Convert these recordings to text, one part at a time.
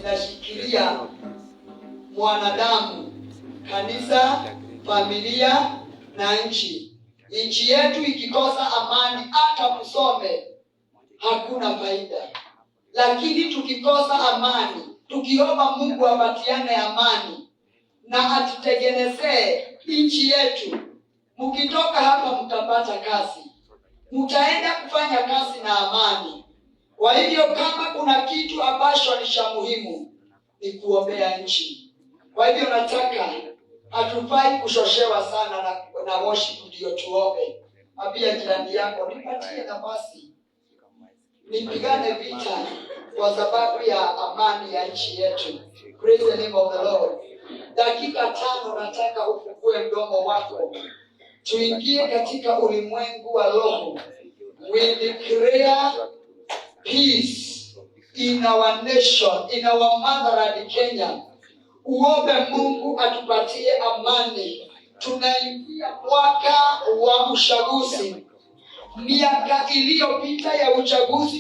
zinashikilia mwanadamu, kanisa, familia na nchi. Nchi yetu ikikosa amani, hata kusome hakuna faida. Lakini tukikosa amani, tukiomba Mungu apatiane amani na atutengenezee nchi yetu, mkitoka hapa mtapata kazi, mtaenda kufanya kazi na amani. Kwa hivyo kama kuna kitu ambacho ni cha muhimu, ni kuombea nchi. Kwa hivyo nataka, hatufai kushoshewa sana na worship ndio tuombe. Ambia jirani yako, nipatie nafasi nipigane vita kwa sababu ya amani ya nchi yetu. Praise the name of the Lord. Dakika 5 nataka ufungue mdomo wako. Tuingie katika ulimwengu wa roho. We declare peace in our nation, in our motherland Kenya. Uombe Mungu atupatie amani. Tunaingia mwaka wa uchaguzi. Miaka iliyopita ya uchaguzi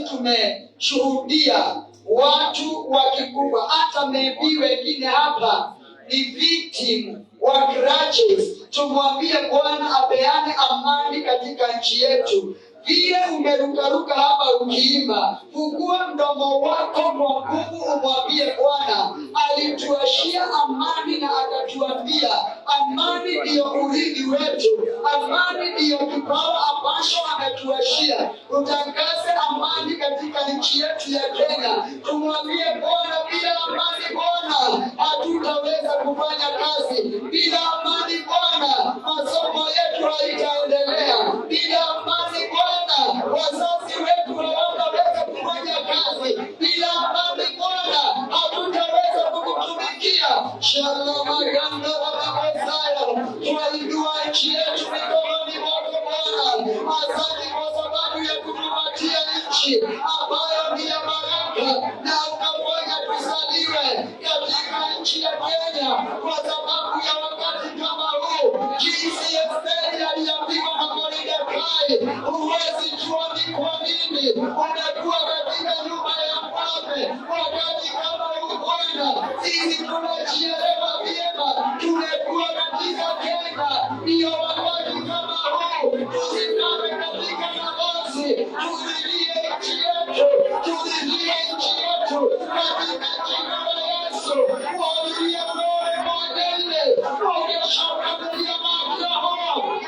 tumeshuhudia watu wakikufa, hata maybe wengine hapa ni victim wa grudges. Tumwambie Bwana apeane amani katika nchi yetu. Vile umerukaruka hapa ukiimba, fungua mdomo wako kwa nguvu, umwambie Bwana alituashia amani na akatuambia amani ndiyo urithi wetu, amani ndiyo kipawa ambacho ametuashia. Utangaze amani katika nchi yetu ya Kenya. Tumwambie Bwana, bila amani Bwana hatutaweza kufanya kazi. Bila amani Bwana masomo yetu haitaendelea. Bila amani Bwana wazazi wetu hawataweza kufanya kazi. Bila amani Bwana hatutaweza kukutumikia. Shalamaganda Rababasaya, tunainua nchi yetu mikononi mwako Bwana. Asante kwa sababu ya kutupatia nchi ambayo ni ya baraka, na ukafanya tuzaliwe katika nchi ya Kenya kwa sababu ya wakati kama huu. Jinsi Esteri aliambiwa na Mordekai, huwezi jua ni kwa nini umekuwa katika nyumba ya mfalme wakati kama huu Bwana. Sisi tunajielewa vyema, tumekuwa katika Kenya ndiyo wakati kama huu. Tusimame katika nafasi, tulilie nchi yetu, tulilie nchi yetu katika jina la Yesu. Walilia wewe mwenyewe, wangeshoka kulia makiroho.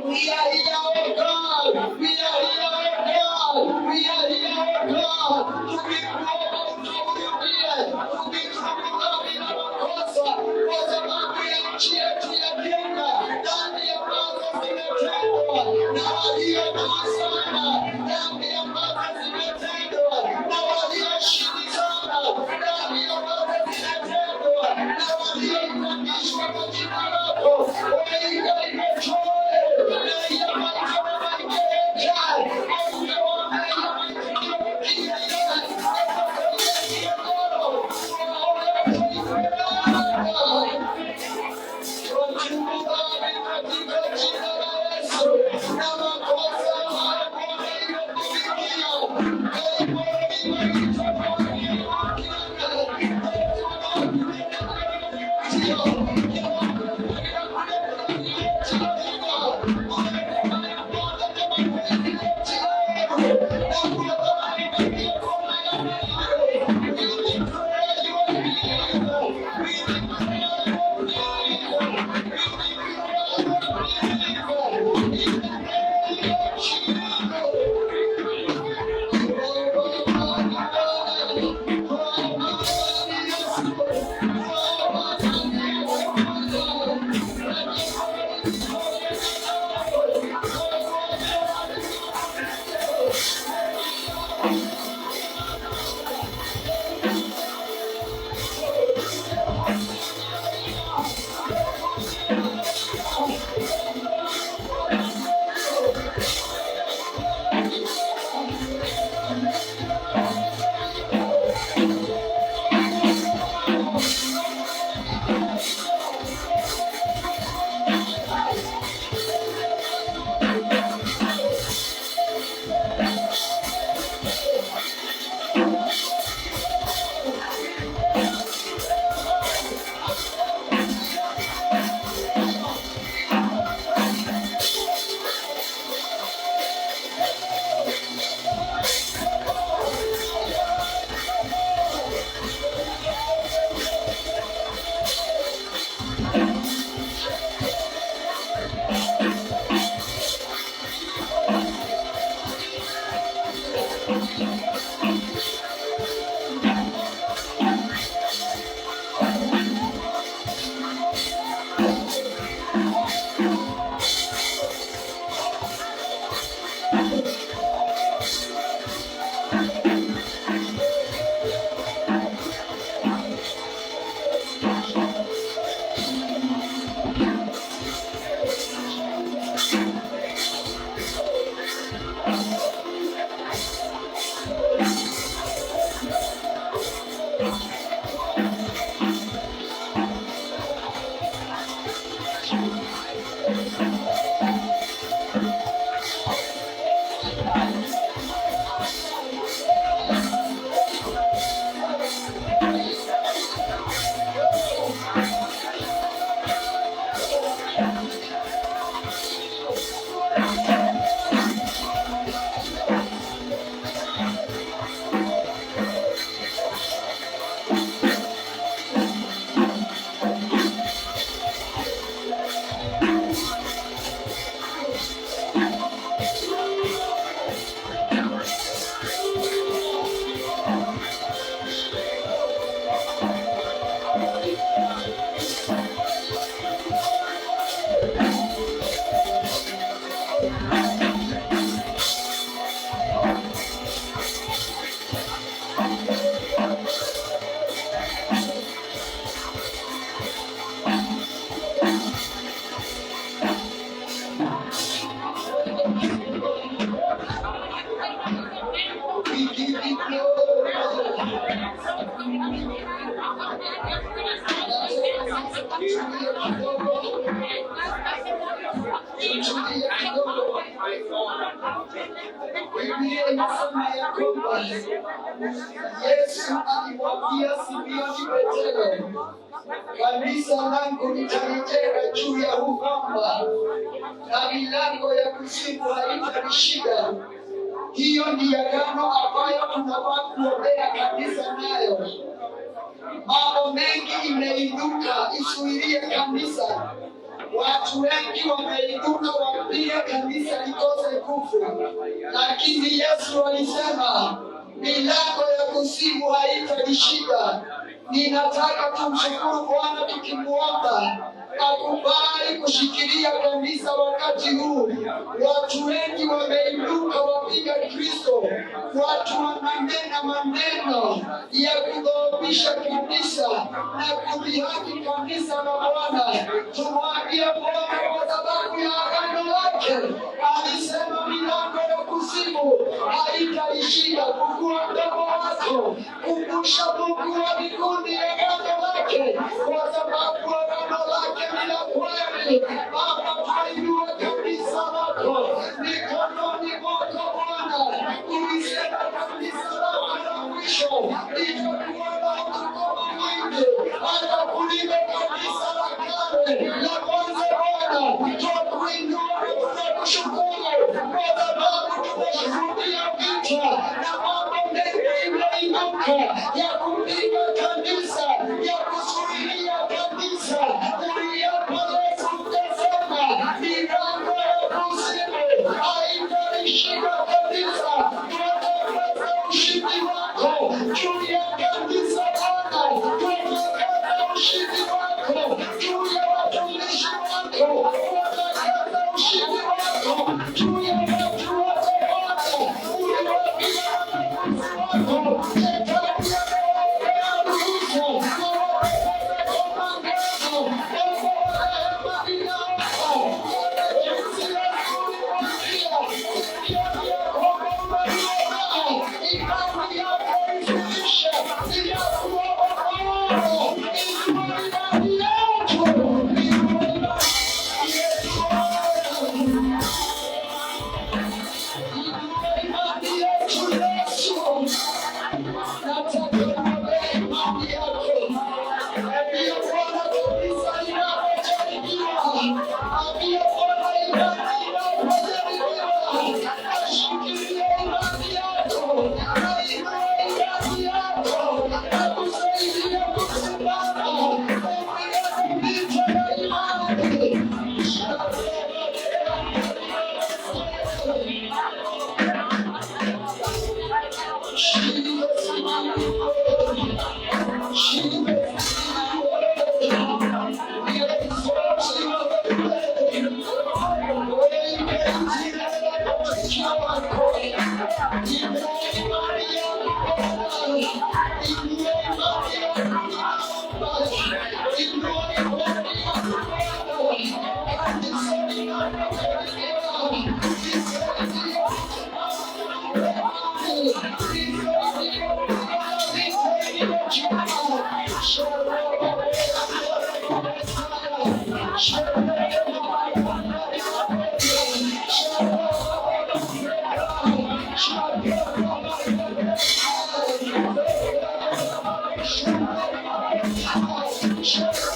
We are here, oh God. We are here, oh God. We are here, oh God. Tukikuomba utuhurumie, tukikuomba bila makosa kwa sababu ya nchi yetu ya Kenya, dhambi ambazo zimetendwa na waliokosa, dhambi ambazo zimetendwa na walioshindana, dhambi ambazo zimetendwa na walioitambishwa kwa jina lako. Wewe imetoe na ya maisha Biblia inasema ya kwamba Yesu alimwambia Simioni Petero, kanisa langu nitalijenga juu ya huu mwamba na milango ya kuzimu haitalishinda. Hiyo ndiyo agano ambayo tunafaa kuombea kanisa nayo. Mambo mengi imeinuka isuilie kanisa. Watu wengi wameinuka wapige kanisa likose nguvu, lakini Yesu alisema milango ya kuzimu haitalishinda. Ninataka tumshukuru Bwana tukimuomba akubali kushikilia kanisa wakati huu. Watu wengi wameinuka wapiga Kristo, watu wananena maneno ya kudhoofisha kanisa na kudhihaki kanisa la Bwana. Tumwambie Bwana kwa sababu ya agano lake alisema milango ya kuzimu haitalishinda. Fungua mdomo wako, kumbusha Mungu wa mbinguni agano lake, kwa sababu agano lake ni la kweli. Baba, tuinue kanisa lako mikononi mwako Bwana. Ulisema kanisa lako la mwisho litakuwa na utukufu mwingi hata kuliko kanisa la kale la kwanza. Bwana, twakuinua na tunakushukuru kwa sababu tumeshuhudia vita na mambo mengi imeinuka ya kupiga kanisa, ya kuzuilia kanisa. Uliapa Yesu ukasema milango ya kuzimu haitalishinda kanisa. Tunatangaza ushindi wako juu ya kanisa Bwana. Tunatangaza ushindi wako juu ya watumishi wako. Tunatangaza ushindi wako juu ya watu wote Bwana. Uliwaambia wanafunzi wako shetani amewaombea ruhusa Yes.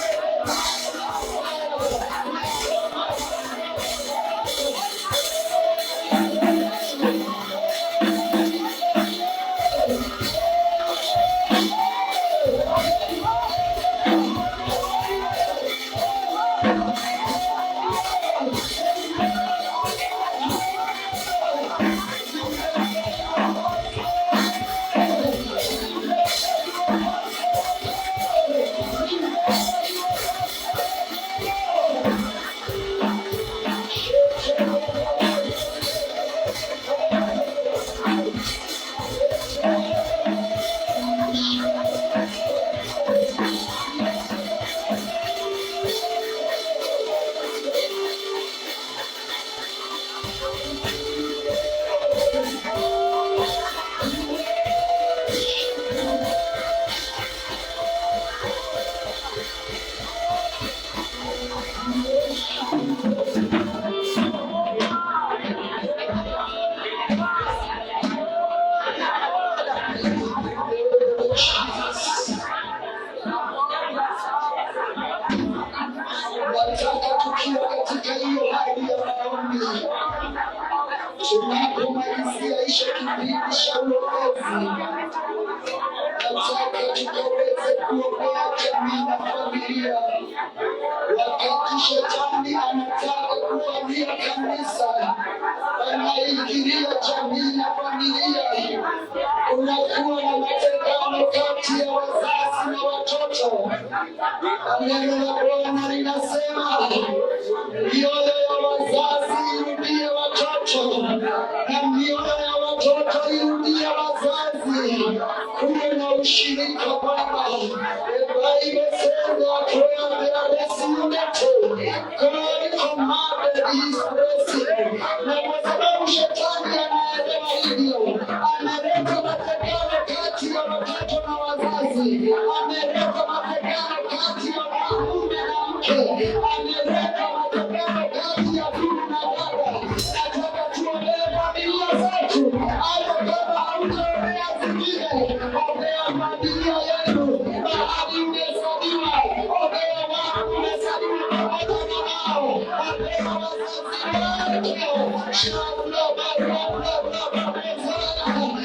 tunapoisha kipindi cha uokozi, nataka tukaweze kuokoa jamii na familia. Wakati shetani anataka kuvamia kanisa, anaingilia jamii na familia, unakuwa na mategano kati ya wazazi na watoto. Neno la Bwana linasema mioyo ya wazazi irudie watoto na mioyo ya watoto irudie wazazi. Kuwe na ushirika Baba. The Bible says that where there is unity, God commanded his blessing. Na kwa sababu shetani anaelewa hivyo, ameleta mategano kati ya watoto na wazazi, ameleta mategano kati ya mume na mke, ameleta mategano kati ya ndugu na dada. Nataka tuombee familia zetu, hata kama hautaombea zingine, ombea familia yenu. Mahali umezaliwa, ombea watu umezaliwa pamoja na wao, ombea wazazi wako. Shabla bla bla bla bla bla.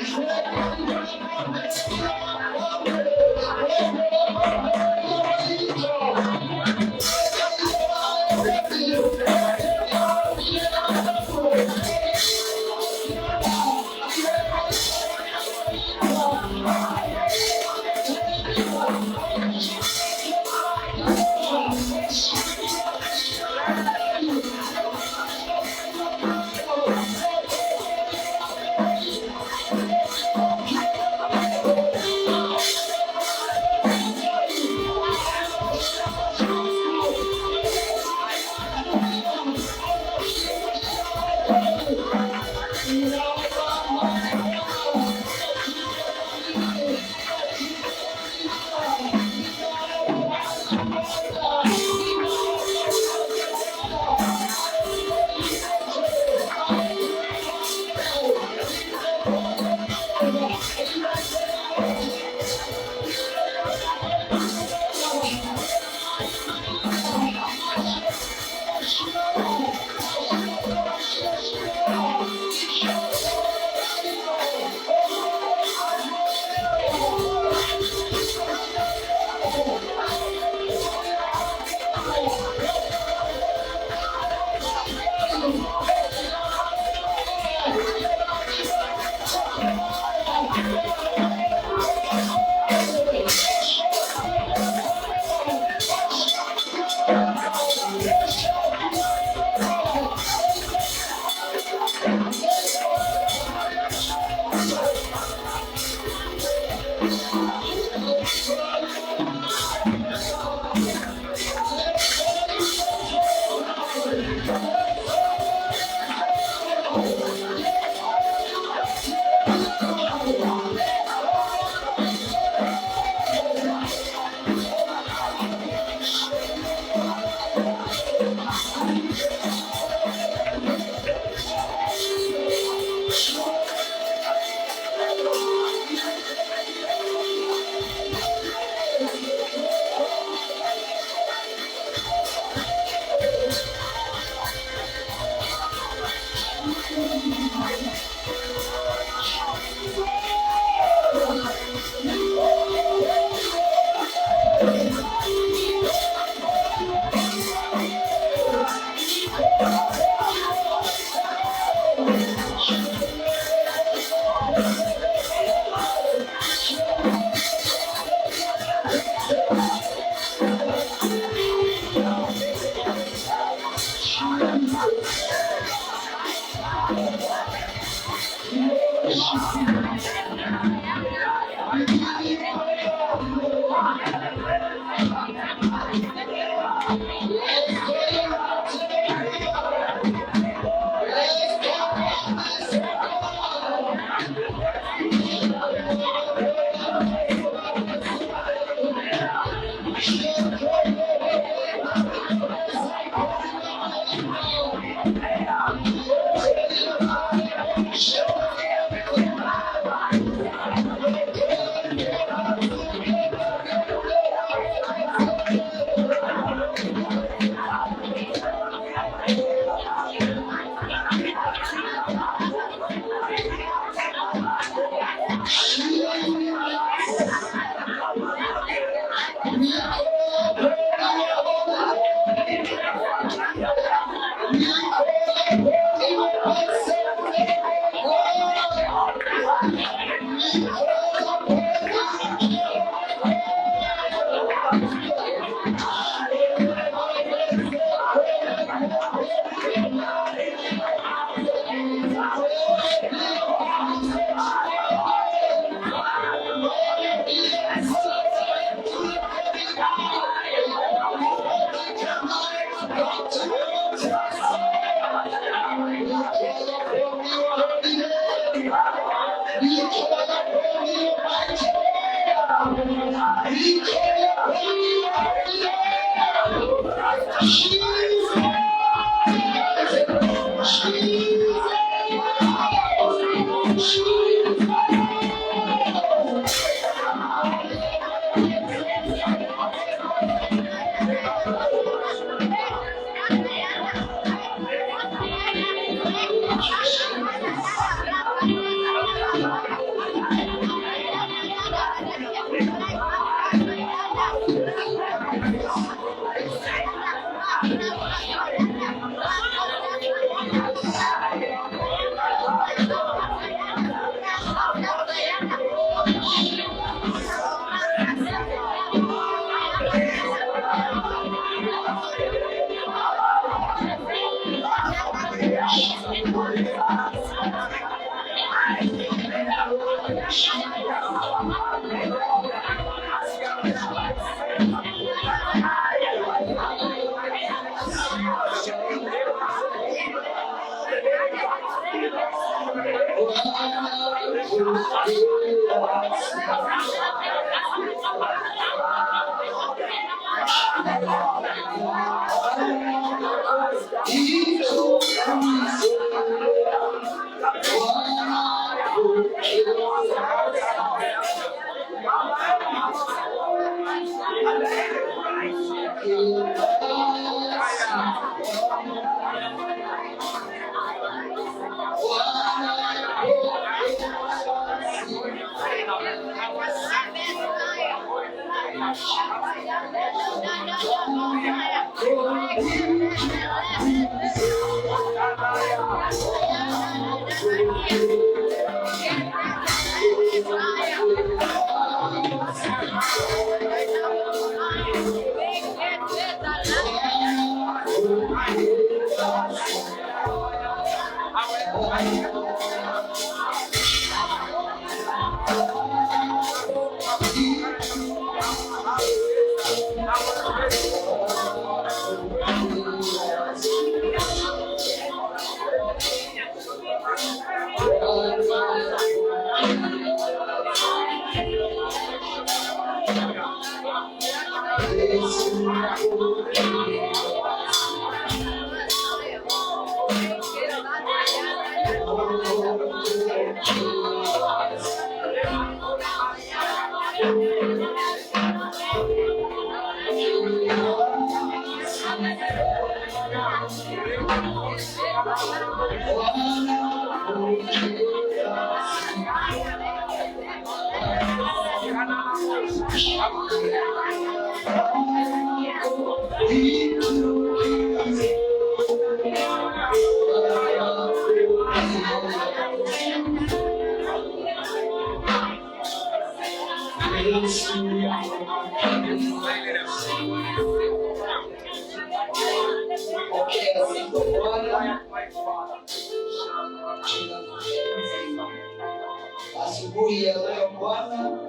Asubuhi ya leo Bwana,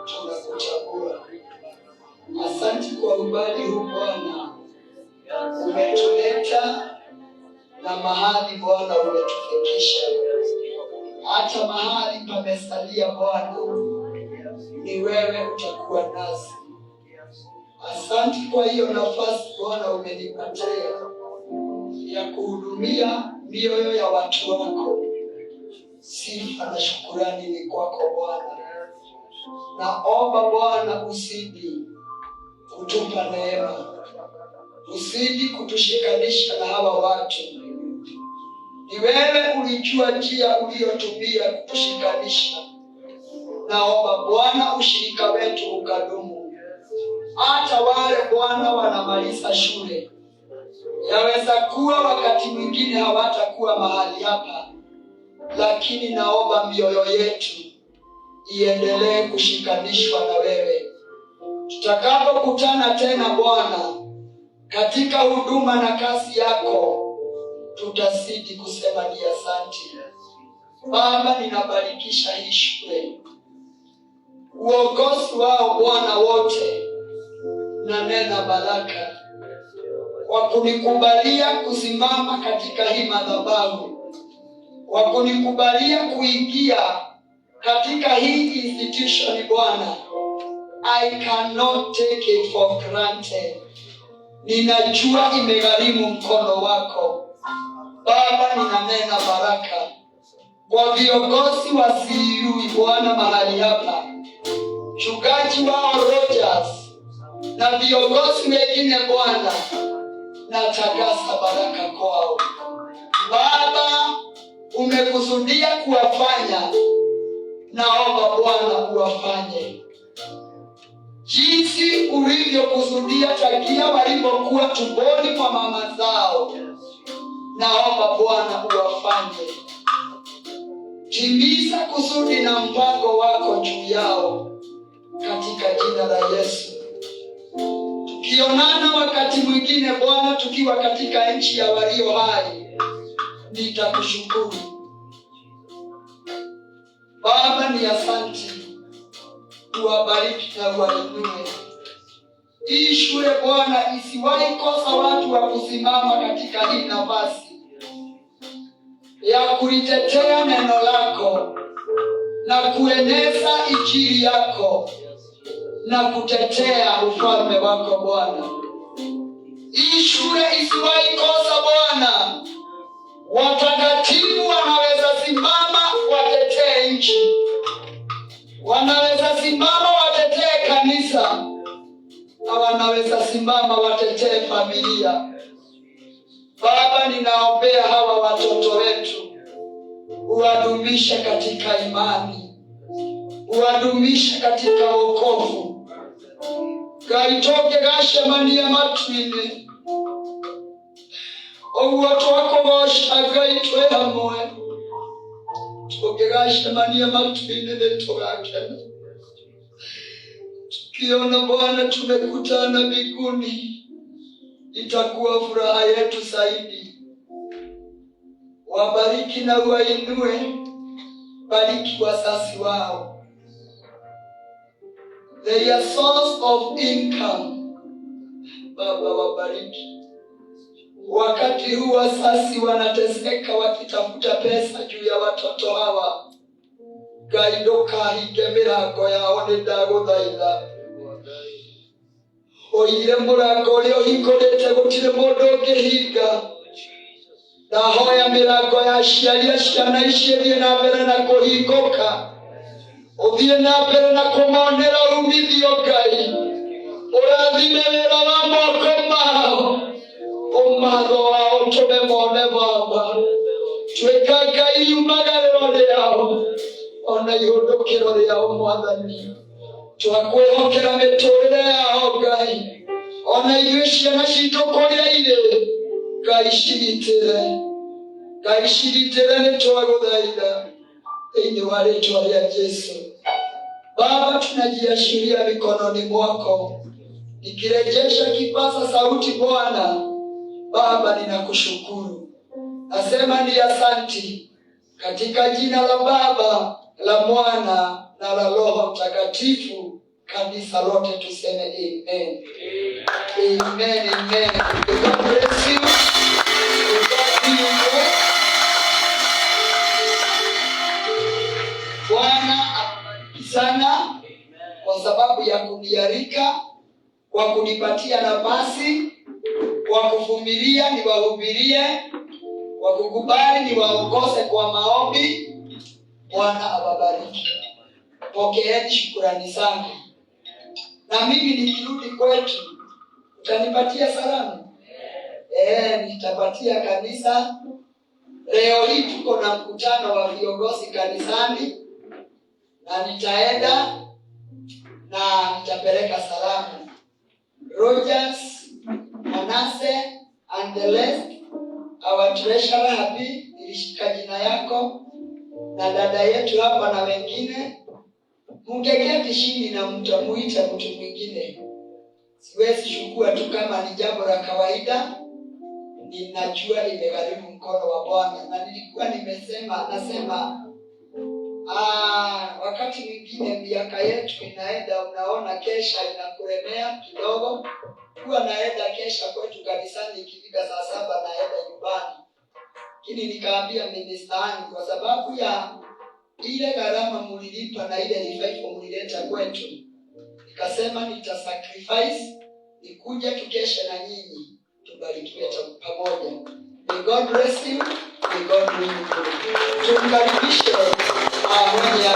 tunakuchagua. Asante kwa umbali huu Bwana, umetuleta na mahali Bwana umetufikisha. Hata mahali pamesalia Bwana, ni wewe utakuwa nasi. Asante kwa hiyo nafasi Bwana umenipatia ya kuhudumia mioyo ya watu wako. Sifa na shukurani ni kwako Bwana. Naomba Bwana usidi kutupa neema, usidi kutushikanisha na hawa watu. Ni wewe ulijua njia uliyotumia kutushikanisha. Naomba Bwana ushirika wetu ukadumu. hata wale Bwana wanamaliza shule. Yaweza kuwa wakati mwingine hawatakuwa mahali hapa, lakini naomba mioyo yetu iendelee kushikanishwa na wewe. Tutakapokutana tena Bwana katika huduma na kazi yako, tutazidi kusema ni asante. Baba, ninabarikisha hii shule, uongozi wao Bwana wote, na nena baraka kwa kunikubalia kusimama katika hii madhabahu, kwa kunikubalia kuingia katika hii institution Bwana. I cannot take it for granted. Ninajua imegharimu mkono wako. Baba, ninanena baraka kwa viongozi wa CU Bwana mahali hapa, mchungaji wao Rogers na viongozi wengine Bwana, natakasa baraka kwao. Baba, umekusudia kuwafanya, naomba Bwana uwafanye jinsi ulivyokusudia tangia walipokuwa tumboni mwa mama zao. Naomba Bwana uwafanye. Timiza kusudi na mpango wako juu yao katika jina la Yesu. Tukionana wakati mwingine Bwana, tukiwa katika nchi ya walio hai, nitakushukuru. Baba, ni asante. Uwabariki na uwainue. Hii shule Bwana isiwahi kosa watu wa kusimama katika hii nafasi ya kulitetea neno lako na kueneza injili yako na kutetea ufalme wako Bwana. Hii shule isiwahi kosa Bwana watakatifu wanaweza simama watetee nchi, wanaweza simama watetee kanisa, na wanaweza simama watetee familia. Baba, ninaombea hawa watoto wetu, uwadumishe katika imani, uwadumishe katika wokovu. Gaitoke gashemania matwine oguoto wako gosha gaitwe hamwe, toke gashemania matwine netogakena. Tukiona Bwana tumekutana mbinguni, itakuwa furaha yetu zaidi. Wabariki na uwainue, bariki wazazi wao, they are source of income. Baba, wabariki. Wakati huu wazazi wanateseka wakitafuta pesa juu ya watoto hawa, gaidoka higemirago yao nindaguthaitha. Oire murango uria uhingurite gutire mundu ungihinga. Ndahoya mirango ya aciari a ciana ici ithie na mbere na kuhinguka, uthie na mbere na kumonera umithio Ngai. Urathime wira wa moko mao, umatho wao tume mone Baba. Twika Ngai iumagariro riao ona ihundukiro riao Mwathani. Twakwihokera miturire yao Ngai, ona ithuĩ ciana citũ kũrĩa irĩ, Ngai ciritĩre, Ngai ciritĩre, nĩtwagũthaitha thĩinĩ wa rĩĩtwa rĩa Yesu. Baba, tunajiashiria mikononi mwako, nikirejesha kipaza sauti Bwana. Baba, ninakushukuru, nasema ni asante katika jina la Baba, la Mwana na la Roho Mtakatifu. Kanisa lote tuseme amen. Amen, amen. God bless you. Bwana akubariki sana kwa sababu ya kunialika, kwa kunipatia nafasi, kwa kuvumilia niwahubirie, kwa kukubali niwaongoze kwa maombi. Bwana awabariki. Pokeeni shukrani zangu. Na mimi nikirudi kwetu, utanipatia salamu? Nitapatia kanisa. Leo hii tuko na mkutano wa viongozi kanisani, na nitaenda na nitapeleka salamu. Rogers, Manase and the rest, our treasurer Habi, nilishika jina yako na dada yetu hapa na wengine. Mungeketi chini na mtamuita mtu mwingine. Siwezi chukua tu kama ni jambo la kawaida. Ninajua imegharimu mkono wa Bwana, na nilikuwa nasema wakati mwingine miaka yetu inaenda, unaona kesha inakulemea kidogo. Huwa naenda kesha kwetu kanisani, ikifika saa 7 naenda nyumbani. Lakini nikaambia minister kwa sababu ya ile gharama mlilipa na ile revival mlileta kwetu, nikasema nitasacrifice nikuje tukeshe na nyinyi, tubarikiwe pamoja. May God bless you. May God be with you. Tumkaribishe mwenye